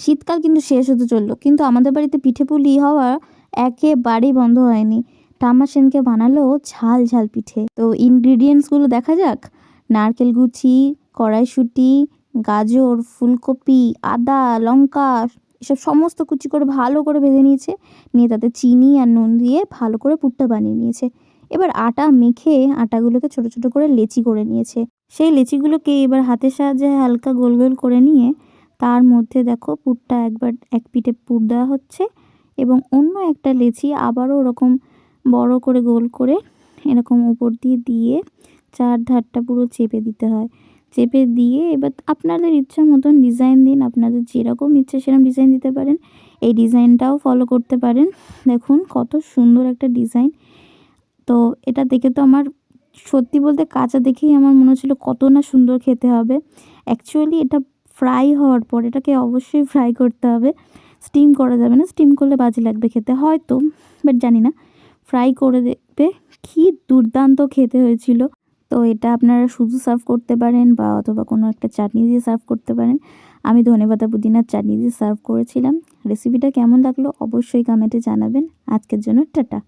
শীতকাল কিন্তু শেষ হতে চললো, কিন্তু আমাদের বাড়িতে পিঠে পুলি হওয়া একেবারেই বন্ধ হয়নি। ঠাম্মা সেদিনকে বানালো ঝাল ঝাল পিঠে। তো ইনগ্রিডিয়েন্টসগুলো দেখা যাক। নারকেল কুচি, কড়াইশুঁটি, গাজর, ফুলকপি, আদা, লঙ্কা এসব সমস্ত কুচি করে ভালো করে ভেজে নিয়েছে। নিয়ে তাতে চিনি আর নুন দিয়ে ভালো করে পুরটা বানিয়ে নিয়েছে। এবার আটা মেখে আটাগুলোকে ছোট ছোট করে লেচি করে নিয়েছে। সেই লেচিগুলোকে এবার হাতের সাহায্যে হালকা গোল গোল করে নিয়ে তার মধ্যে দেখো পুরটা একবার এক পিঠে পুর দেওয়া হচ্ছে এবং অন্য একটা লেচি আবারও ওরকম বড় করে গোল করে এরকম উপর দিয়ে দিয়ে চার ধারটা পুরো চেপে দিতে হয়। চেপে দিয়ে এবার আপনাদের ইচ্ছা মতন ডিজাইন দিন, আপনাদের যেরকম ইচ্ছে সেরকম ডিজাইন দিতে পারেন। এই ডিজাইনটাও ফলো করতে পারেন। দেখুন কত সুন্দর একটা ডিজাইন। তো এটা দেখে তো আমার সত্যি বলতে কাঁচা দেখেই আমার মনে হচ্ছিল কত না সুন্দর খেতে হবে। অ্যাকচুয়ালি এটা ফ্রাই হওয়ার পর এটাকে অবশ্যই ফ্রাই করতে হবে, স্টিম করা যাবে না। স্টিম করলে বাজে লাগবে খেতে হয়তো, বাট জানি না। ফ্রাই করে দেখবে কী দুর্দান্ত খেতে হয়েছিল। তো এটা আপনারা শুধু সার্ভ করতে পারেন বা অথবা কোনো একটা চাটনি দিয়ে সার্ভ করতে পারেন। আমি ধনেপাতা পুদিনার চাটনি দিয়ে সার্ভ করেছিলাম। রেসিপিটা কেমন লাগলো অবশ্যই কমেন্টে জানাবেন। আজকের জন্য টাটা।